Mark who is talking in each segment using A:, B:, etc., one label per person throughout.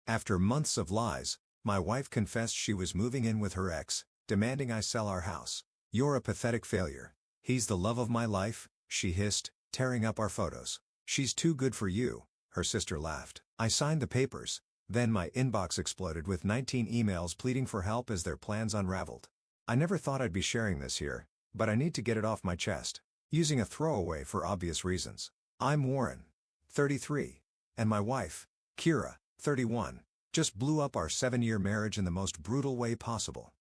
A: After months of lies, my wife confessed she was moving in with her ex, demanding I sell our house. "You're a pathetic failure. He's the love of my life," she hissed, tearing up our photos. "She's too good for you," her sister laughed. I signed the papers. Then my inbox exploded with 19 emails pleading for help as their plans unraveled. I never thought I'd be sharing this here, but I need to get it off my chest. Using a throwaway for obvious reasons. I'm Warren, 33, and my wife, Kira, 31, just blew up our 7-year marriage in the most brutal way possible.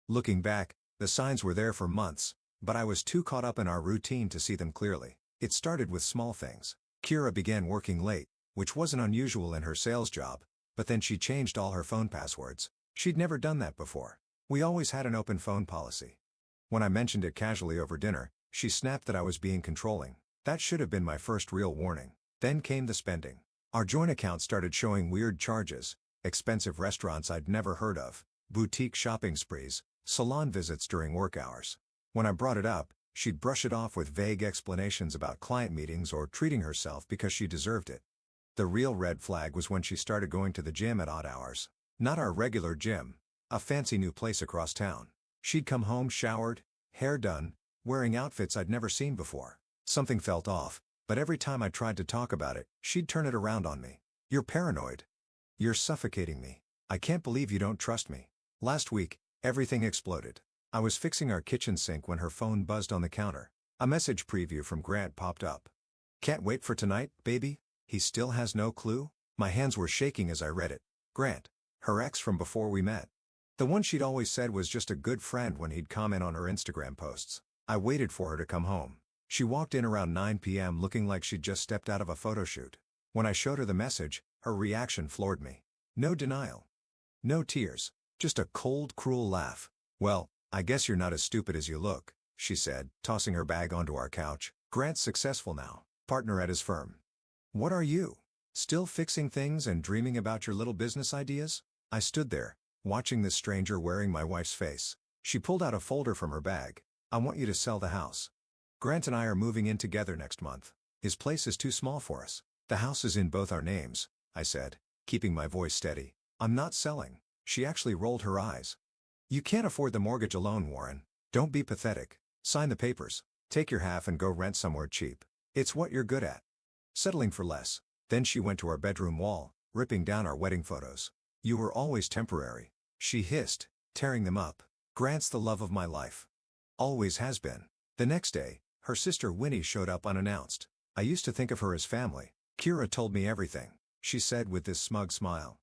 A: Looking back, the signs were there for months, but I was too caught up in our routine to see them clearly. It started with small things. Kira began working late, which wasn't unusual in her sales job, but then she changed all her phone passwords. She'd never done that before. We always had an open phone policy. When I mentioned it casually over dinner, she snapped that I was being controlling. That should have been my first real warning. Then came the spending. Our joint account started showing weird charges, expensive restaurants I'd never heard of, boutique shopping sprees, salon visits during work hours. When I brought it up, she'd brush it off with vague explanations about client meetings or treating herself because she deserved it. The real red flag was when she started going to the gym at odd hours. Not our regular gym, a fancy new place across town. She'd come home showered, hair done, wearing outfits I'd never seen before. Something felt off, but every time I tried to talk about it, she'd turn it around on me. "You're paranoid. You're suffocating me. I can't believe you don't trust me." Last week, everything exploded. I was fixing our kitchen sink when her phone buzzed on the counter. A message preview from Grant popped up. "Can't wait for tonight, baby? He still has no clue?" My hands were shaking as I read it. Grant, her ex from before we met. The one she'd always said was just a good friend when he'd comment on her Instagram posts. I waited for her to come home. She walked in around 9 p.m. looking like she'd just stepped out of a photo shoot. When I showed her the message, her reaction floored me. No denial. No tears. Just a cold, cruel laugh. "Well, I guess you're not as stupid as you look," she said, tossing her bag onto our couch. "Grant's successful now, partner at his firm. What are you? Still fixing things and dreaming about your little business ideas?" I stood there, watching this stranger wearing my wife's face. She pulled out a folder from her bag. "I want you to sell the house. Grant and I are moving in together next month. His place is too small for us. The house is in both our names," I said, keeping my voice steady. "I'm not selling." She actually rolled her eyes. "You can't afford the mortgage alone, Warren. Don't be pathetic. Sign the papers. Take your half and go rent somewhere cheap. It's what you're good at. Settling for less." Then she went to our bedroom wall, ripping down our wedding photos. "You were always temporary," she hissed, tearing them up. "Grant's the love of my life. Always has been." The next day, her sister Winnie showed up unannounced. "I used to think of her as family. Kira told me everything," she said with this smug smile.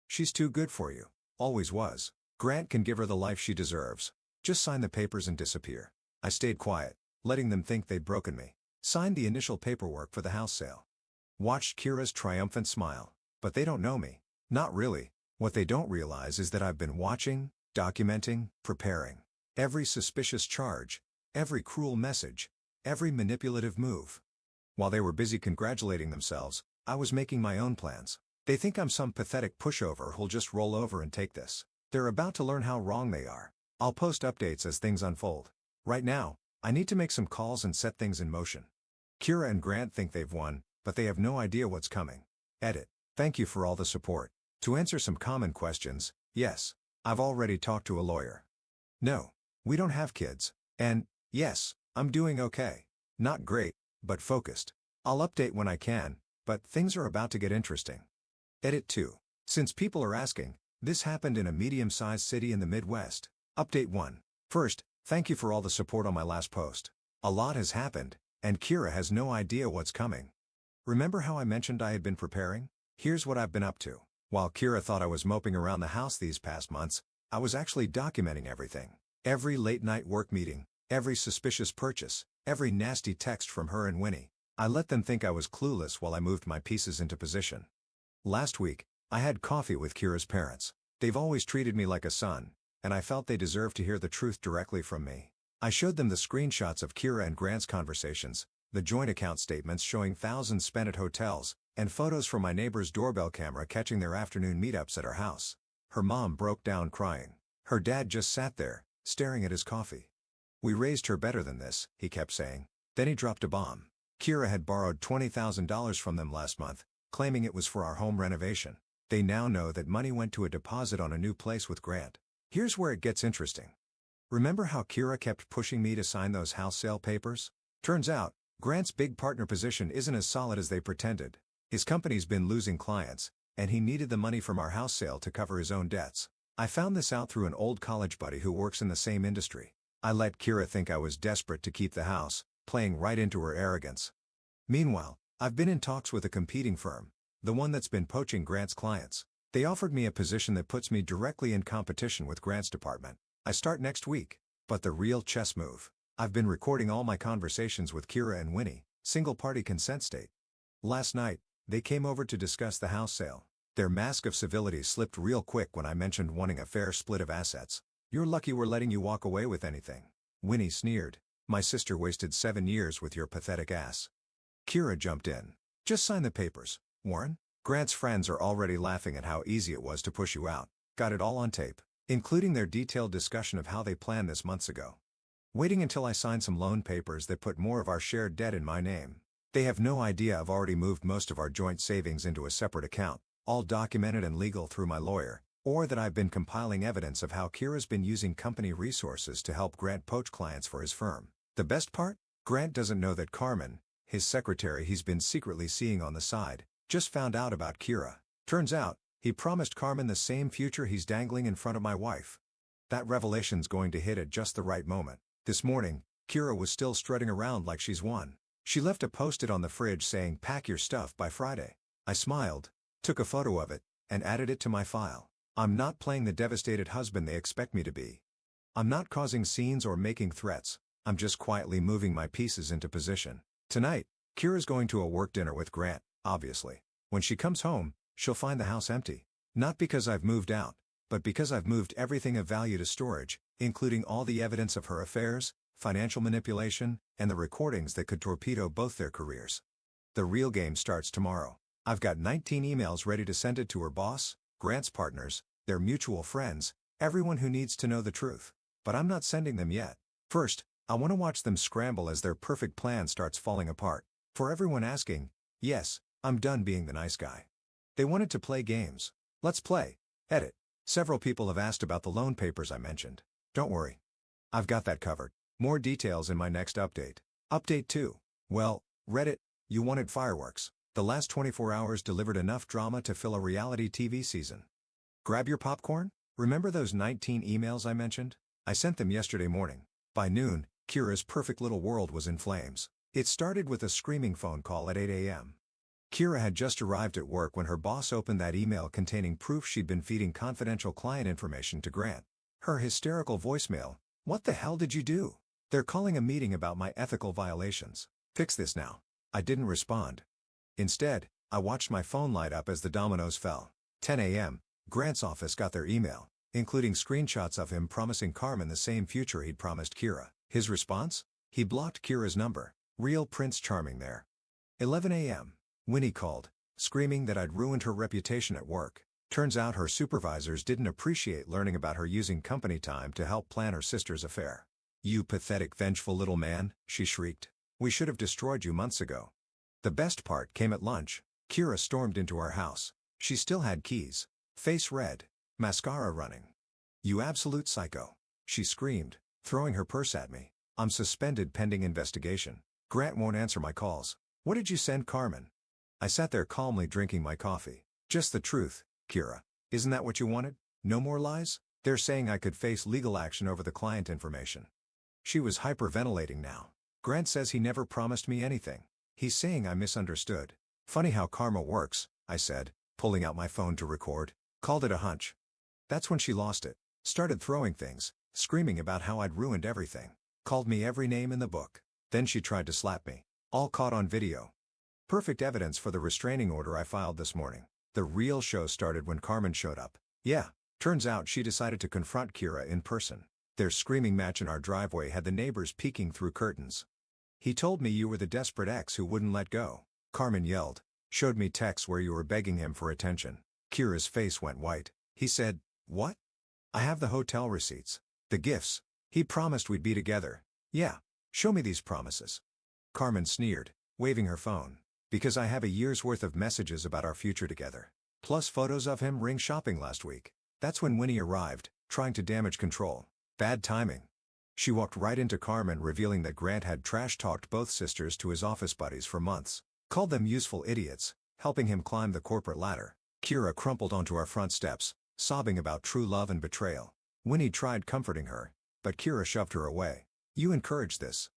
A: "She's too good for you. Always was. Grant can give her the life she deserves. Just sign the papers and disappear." I stayed quiet, letting them think they'd broken me. Signed the initial paperwork for the house sale. Watched Kira's triumphant smile. But they don't know me. Not really. What they don't realize is that I've been watching, documenting, preparing. Every suspicious charge, every cruel message, every manipulative move. While they were busy congratulating themselves, I was making my own plans. They think I'm some pathetic pushover who'll just roll over and take this. They're about to learn how wrong they are. I'll post updates as things unfold. Right now, I need to make some calls and set things in motion. Kira and Grant think they've won, but they have no idea what's coming. Edit. Thank you for all the support. To answer some common questions, yes, I've already talked to a lawyer. No, we don't have kids. And, yes, I'm doing okay. Not great, but focused. I'll update when I can, but things are about to get interesting. Edit 2. Since people are asking, this happened in a medium-sized city in the Midwest. Update 1. First, thank you for all the support on my last post. A lot has happened, and Kira has no idea what's coming. Remember how I mentioned I had been preparing? Here's what I've been up to. While Kira thought I was moping around the house these past months, I was actually documenting everything. Every late-night work meeting, every suspicious purchase, every nasty text from her and Winnie. I let them think I was clueless while I moved my pieces into position. Last week, I had coffee with Kira's parents. They've always treated me like a son, and I felt they deserved to hear the truth directly from me. I showed them the screenshots of Kira and Grant's conversations, the joint account statements showing thousands spent at hotels, and photos from my neighbor's doorbell camera catching their afternoon meetups at our house. Her mom broke down crying. Her dad just sat there, staring at his coffee. "We raised her better than this," he kept saying. Then he dropped a bomb. Kira had borrowed $20,000 from them last month, claiming it was for our home renovation. They now know that money went to a deposit on a new place with Grant. Here's where it gets interesting. Remember how Kira kept pushing me to sign those house sale papers? Turns out, Grant's big partner position isn't as solid as they pretended. His company's been losing clients, and he needed the money from our house sale to cover his own debts. I found this out through an old college buddy who works in the same industry. I let Kira think I was desperate to keep the house, playing right into her arrogance. Meanwhile, I've been in talks with a competing firm, the one that's been poaching Grant's clients. They offered me a position that puts me directly in competition with Grant's department. I start next week. But the real chess move. I've been recording all my conversations with Kira and Winnie, single-party consent state. Last night, they came over to discuss the house sale. Their mask of civility slipped real quick when I mentioned wanting a fair split of assets. You're lucky we're letting you walk away with anything. Winnie sneered. My sister wasted 7 years with your pathetic ass. Kira jumped in. Just sign the papers, Warren. Grant's friends are already laughing at how easy it was to push you out. Got it all on tape, including their detailed discussion of how they planned this months ago. Waiting until I sign some loan papers that put more of our shared debt in my name. They have no idea I've already moved most of our joint savings into a separate account, all documented and legal through my lawyer, or that I've been compiling evidence of how Kira's been using company resources to help Grant poach clients for his firm. The best part? Grant doesn't know that Carmen, his secretary he's been secretly seeing on the side, just found out about Kira. Turns out, he promised Carmen the same future he's dangling in front of my wife. That revelation's going to hit at just the right moment. This morning, Kira was still strutting around like she's won. She left a post-it on the fridge saying pack your stuff by Friday. I smiled, took a photo of it, and added it to my file. I'm not playing the devastated husband they expect me to be. I'm not causing scenes or making threats. I'm just quietly moving my pieces into position. Tonight, Kira's going to a work dinner with Grant, obviously. When she comes home, she'll find the house empty. Not because I've moved out, but because I've moved everything of value to storage, including all the evidence of her affairs, financial manipulation, and the recordings that could torpedo both their careers. The real game starts tomorrow. I've got 19 emails ready to send it to her boss, Grant's partners, their mutual friends, everyone who needs to know the truth. But I'm not sending them yet. First, I want to watch them scramble as their perfect plan starts falling apart. For everyone asking, yes, I'm done being the nice guy. They wanted to play games. Let's play. Edit. Several people have asked about the loan papers I mentioned. Don't worry. I've got that covered. More details in my next update. Update 2. Well, Reddit, you wanted fireworks. The last 24 hours delivered enough drama to fill a reality TV season. Grab your popcorn? Remember those 19 emails I mentioned? I sent them yesterday morning. By noon, Kira's perfect little world was in flames. It started with a screaming phone call at 8 a.m. Kira had just arrived at work when her boss opened that email containing proof she'd been feeding confidential client information to Grant. Her hysterical voicemail, "What the hell did you do? They're calling a meeting about my ethical violations. Fix this now." I didn't respond. Instead, I watched my phone light up as the dominoes fell. 10 a.m., Grant's office got their email, including screenshots of him promising Carmen the same future he'd promised Kira. His response? He blocked Kira's number. Real Prince Charming there. 11 a.m. Winnie called, screaming that I'd ruined her reputation at work. Turns out her supervisors didn't appreciate learning about her using company time to help plan her sister's affair. "You pathetic, vengeful little man," she shrieked. "We should have destroyed you months ago." The best part came at lunch. Kira stormed into our house. She still had keys. Face red. Mascara running. "You absolute psycho," she screamed, throwing her purse at me. "I'm suspended pending investigation. Grant won't answer my calls. What did you send Carmen?" I sat there calmly drinking my coffee. "Just the truth, Kira. Isn't that what you wanted? No more lies?" They're saying I could face legal action over the client information. She was hyperventilating now. "Grant says he never promised me anything. He's saying I misunderstood." "Funny how karma works," I said, pulling out my phone to record. "Called it a hunch." That's when she lost it. Started throwing things, screaming about how I'd ruined everything. Called me every name in the book. Then she tried to slap me. All caught on video. Perfect evidence for the restraining order I filed this morning. The real show started when Carmen showed up. Yeah, turns out she decided to confront Kira in person. Their screaming match in our driveway had the neighbors peeking through curtains. "He told me you were the desperate ex who wouldn't let go," Carmen yelled. "Showed me texts where you were begging him for attention." Kira's face went white. "He said, what?" "I have the hotel receipts. The gifts. He promised we'd be together." "Yeah, show me these promises." Carmen sneered, waving her phone. "Because I have a year's worth of messages about our future together." Plus photos of him ring shopping last week. That's when Winnie arrived, trying to damage control. Bad timing. She walked right into Carmen, revealing that Grant had trash-talked both sisters to his office buddies for months. Called them useful idiots, helping him climb the corporate ladder. Kira crumpled onto our front steps, sobbing about true love and betrayal. Winnie tried comforting her, but Kira shoved her away. "You encouraged this."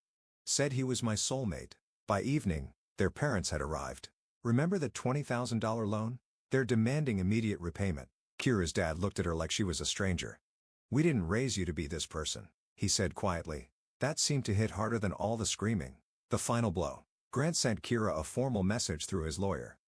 A: Said he was my soulmate. By evening, their parents had arrived. "Remember that $20,000 loan? They're demanding immediate repayment." Kira's dad looked at her like she was a stranger. "We didn't raise you to be this person," he said quietly. That seemed to hit harder than all the screaming. The final blow. Grant sent Kira a formal message through his lawyer.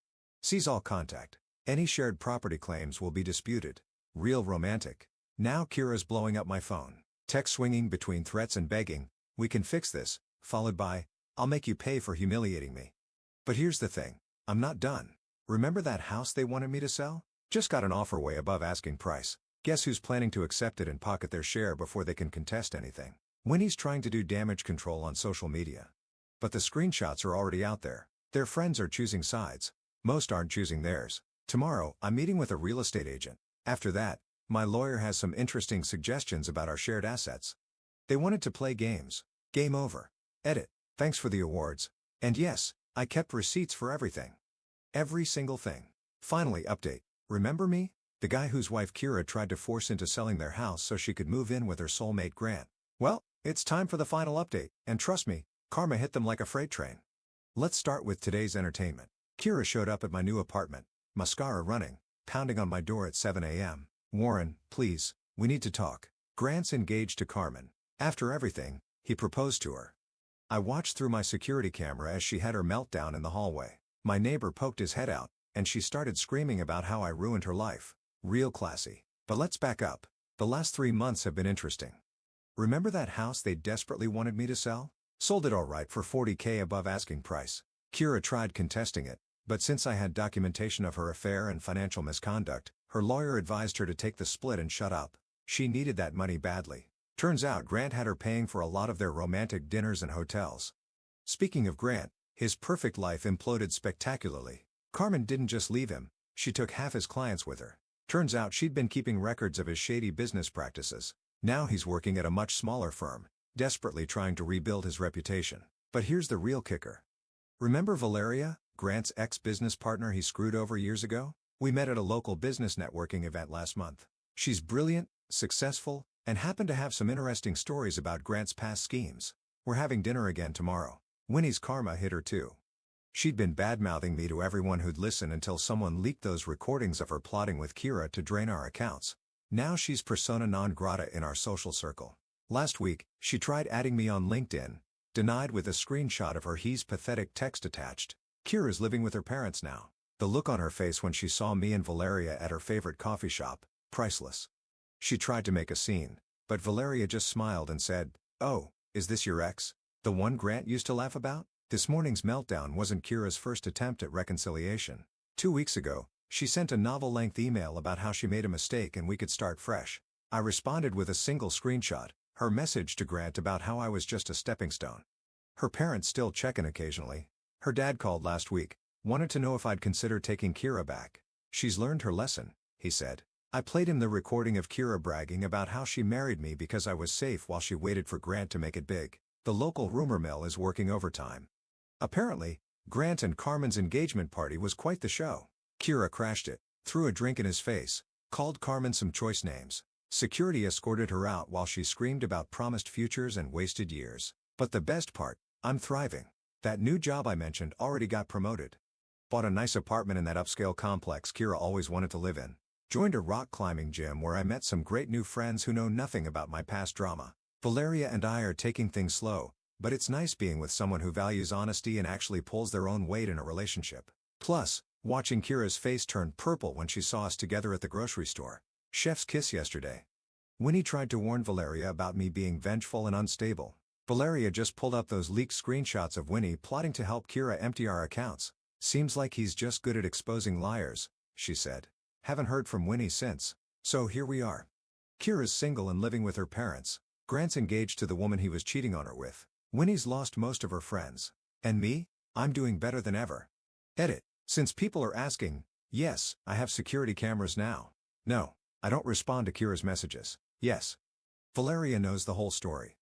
A: "Seize all contact. Any shared property claims will be disputed." Real romantic. Now Kira's blowing up my phone. Text swinging between threats and begging, "We can fix this," followed by, "I'll make you pay for humiliating me." But here's the thing. I'm not done. "Remember that house they wanted me to sell? Just got an offer way above asking price. Guess who's planning to accept it and pocket their share before they can contest anything?" Winnie's trying to do damage control on social media. But the screenshots are already out there. Their friends are choosing sides. Most aren't choosing theirs. Tomorrow, I'm meeting with a real estate agent. After that, my lawyer has some interesting suggestions about our shared assets. They wanted to play games. Game over. Edit. Thanks for the awards. And yes, I kept receipts for everything. Every single thing. Finally, update. Remember me? The guy whose wife Kira tried to force into selling their house so she could move in with her soulmate Grant. Well, it's time for the final update, and trust me, karma hit them like a freight train. Let's start with today's entertainment. Kira showed up at my new apartment, mascara running, pounding on my door at 7 a.m. "Warren, please, we need to talk." Grant's engaged to Carmen. After everything, he proposed to her. I watched through my security camera as she had her meltdown in the hallway. My neighbor poked his head out, and she started screaming about how I ruined her life. Real classy. But let's back up. The last 3 months have been interesting. Remember that house they desperately wanted me to sell? Sold it all right for $40K above asking price. Kira tried contesting it, but since I had documentation of her affair and financial misconduct, her lawyer advised her to take the split and shut up. She needed that money badly. Turns out Grant had her paying for a lot of their romantic dinners and hotels. Speaking of Grant, his perfect life imploded spectacularly. Carmen didn't just leave him, she took half his clients with her. Turns out she'd been keeping records of his shady business practices. Now he's working at a much smaller firm, desperately trying to rebuild his reputation. But here's the real kicker. Remember Valeria, Grant's ex-business partner he screwed over years ago? We met at a local business networking event last month. She's brilliant, successful, and happened to have some interesting stories about Grant's past schemes. We're having dinner again tomorrow. Winnie's karma hit her too. She'd been bad-mouthing me to everyone who'd listen until someone leaked those recordings of her plotting with Kira to drain our accounts. Now she's persona non grata in our social circle. Last week, she tried adding me on LinkedIn, denied with a screenshot of her "he's pathetic" text attached. Kira's living with her parents now. The look on her face when she saw me and Valeria at her favorite coffee shop, priceless. She tried to make a scene, but Valeria just smiled and said, "Oh, is this your ex? The one Grant used to laugh about?" This morning's meltdown wasn't Kira's first attempt at reconciliation. 2 weeks ago, she sent a novel-length email about how she made a mistake and we could start fresh. I responded with a single screenshot, her message to Grant about how I was just a stepping stone. Her parents still check in occasionally. Her dad called last week, wanted to know if I'd consider taking Kira back. "She's learned her lesson," he said. I played him the recording of Kira bragging about how she married me because I was safe while she waited for Grant to make it big. The local rumor mill is working overtime. Apparently, Grant and Carmen's engagement party was quite the show. Kira crashed it, threw a drink in his face, called Carmen some choice names. Security escorted her out while she screamed about promised futures and wasted years. But the best part, I'm thriving. That new job I mentioned already got promoted. Bought a nice apartment in that upscale complex Kira always wanted to live in. Joined a rock climbing gym where I met some great new friends who know nothing about my past drama. Valeria and I are taking things slow, but it's nice being with someone who values honesty and actually pulls their own weight in a relationship. Plus, watching Kira's face turn purple when she saw us together at the grocery store. Chef's kiss yesterday. Winnie tried to warn Valeria about me being vengeful and unstable. Valeria just pulled up those leaked screenshots of Winnie plotting to help Kira empty our accounts. "Seems like he's just good at exposing liars," she said. Haven't heard from Winnie since. So here we are. Kira's single and living with her parents. Grant's engaged to the woman he was cheating on her with. Winnie's lost most of her friends. And me? I'm doing better than ever. Edit. Since people are asking, Yes, I have security cameras now. No, I don't respond to Kira's messages. Yes. Valeria knows the whole story.